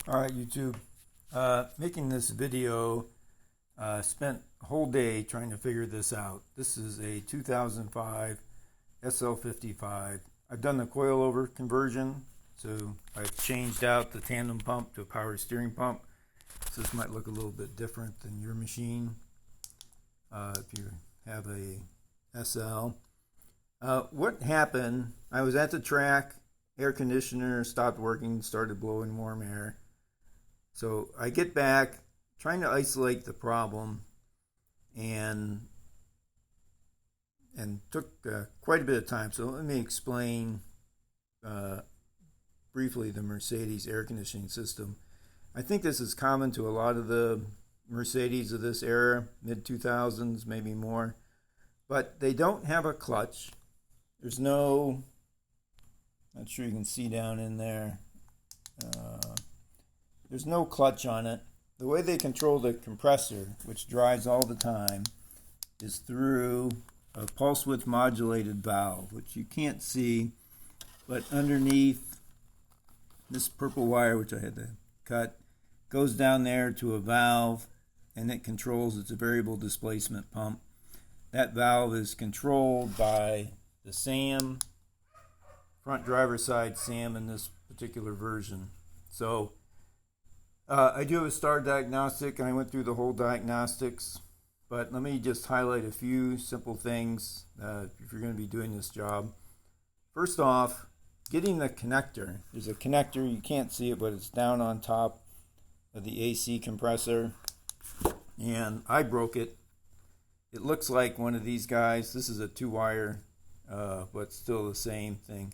All right, YouTube. Making this video, spent a whole day trying to figure this out. This is a 2005 SL55. I've done the coilover conversion, so I've changed out the tandem pump to a power steering pump. So this might look a little bit different than your machine if you have a SL. What happened, I was at the track, air conditioner stopped working, started blowing warm air. So I get back, trying to isolate the problem, and took quite a bit of time. So let me explain briefly the Mercedes air conditioning system. I think this is common to a lot of the Mercedes of this era, mid-2000s, maybe more. But they don't have a clutch. There's no, not sure you can see down in there. There's no clutch on it. The way they control the compressor, which drives all the time, is through a pulse width modulated valve, which you can't see, but underneath this purple wire, which I had to cut, goes down there to a valve, and it controls, it's a variable displacement pump. That valve is controlled by the SAM, front driver side SAM in this particular version. So I do have a star diagnostic, and I went through the whole diagnostics, but let me just highlight a few simple things if you're going to be doing this job. First off, getting the connector. There's a connector, you can't see it, but it's down on top of the AC compressor, and I broke it. It looks like one of these guys. This is a 2-wire, but still the same thing.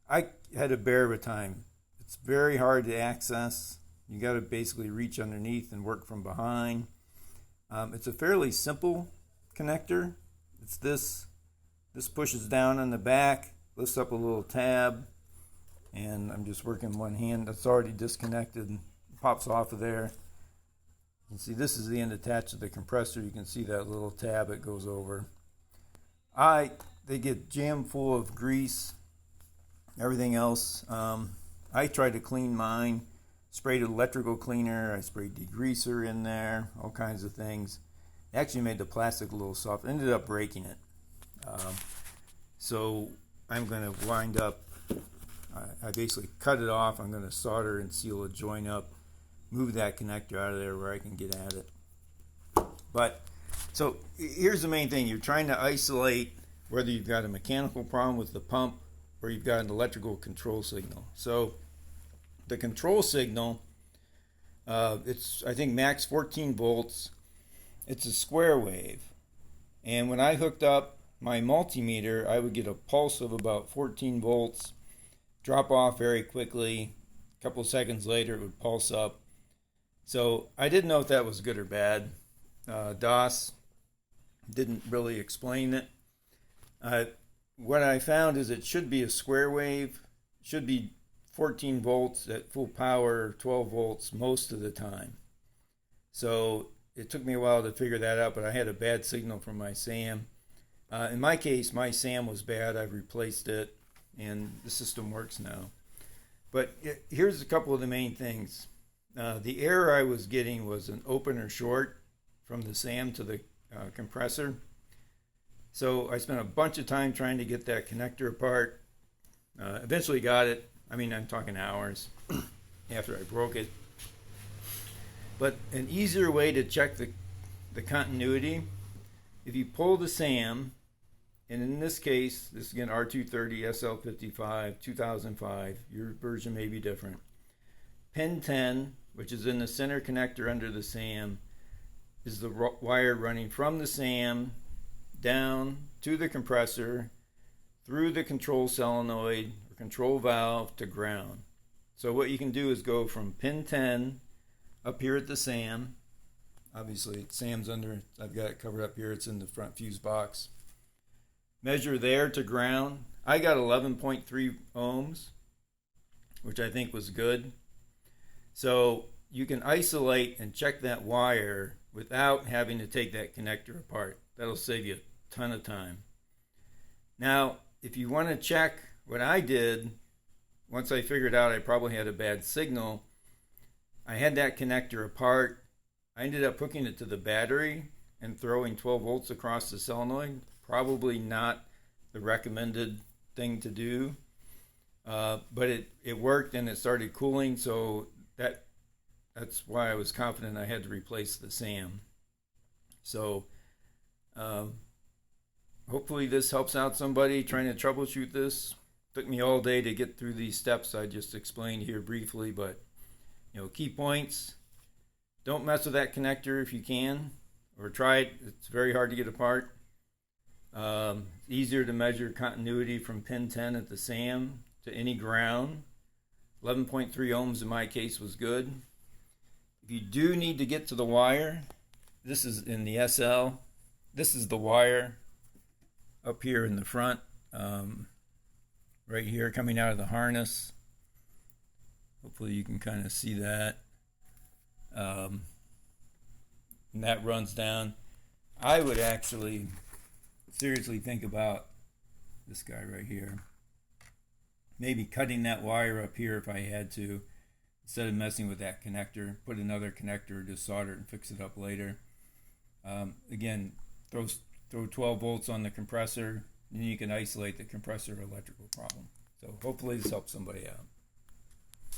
I had a bear of a time. It's very hard to access. You got to basically reach underneath and work from behind. It's a fairly simple connector. It's this pushes down on the back, lifts up a little tab, and I'm just working one hand. That's already disconnected and pops off of there. You can see this is the end attached to the compressor. You can see that little tab it goes over. They get jammed full of grease, everything else. I tried to clean mine. Sprayed electrical cleaner, I sprayed degreaser in there, all kinds of things. Actually made the plastic a little soft, ended up breaking it. So I'm going to wind up, I basically cut it off. I'm going to solder and seal a joint up, move that connector out of there where I can get at it. But, so here's the main thing. You're trying to isolate whether you've got a mechanical problem with the pump or you've got an electrical control signal. So the control signal, it's I think max 14 volts. It's a square wave, and when I hooked up my multimeter, I would get a pulse of about 14 volts, drop off very quickly. A couple seconds later, it would pulse up. So I didn't know if that was good or bad. DOS didn't really explain it. What I found is it should be a square wave. It should be 14 volts at full power, 12 volts most of the time. So it took me a while to figure that out, but I had a bad signal from my SAM. In my case, my SAM was bad. I've replaced it, and the system works now. But here's a couple of the main things. The error I was getting was an open or short from the SAM to the compressor. So I spent a bunch of time trying to get that connector apart. Eventually got it. I mean, I'm talking hours after I broke it. But an easier way to check the continuity, if you pull the SAM, and in this case, this is again R230 SL55 2005, your version may be different. Pin 10, which is in the center connector under the SAM, is the wire running from the SAM down to the compressor, through the control solenoid, control valve to ground. So what you can do is go from pin 10 up here at the SAM. Obviously SAM's under, I've got it covered up here, it's in the front fuse box. Measure there to ground. I got 11.3 ohms, which I think was good. So you can isolate and check that wire without having to take that connector apart. That'll save you a ton of time. Now, if you want to check what I did, once I figured out I probably had a bad signal, I had that connector apart. I ended up hooking it to the battery and throwing 12 volts across the solenoid. Probably not the recommended thing to do, but it worked and it started cooling, so that's why I was confident I had to replace the SAM. So hopefully this helps out somebody trying to troubleshoot this. Took me all day to get through these steps I just explained here briefly, but key points: don't mess with that connector if you can, or try it. It's very hard to get apart. Easier to measure continuity from pin 10 at the SAM to any ground. 11.3 ohms in my case was good. If you do need to get to the wire, this is in the SL. This is the wire up here in the front, right here coming out of the harness. Hopefully you can kind of see that. And that runs down. I would actually seriously think about this guy right here. Maybe cutting that wire up here if I had to, instead of messing with that connector. Put another connector, just solder it and fix it up later. Again, throw 12 volts on the compressor, and you can isolate the compressor electrical problem. So hopefully this helps somebody out.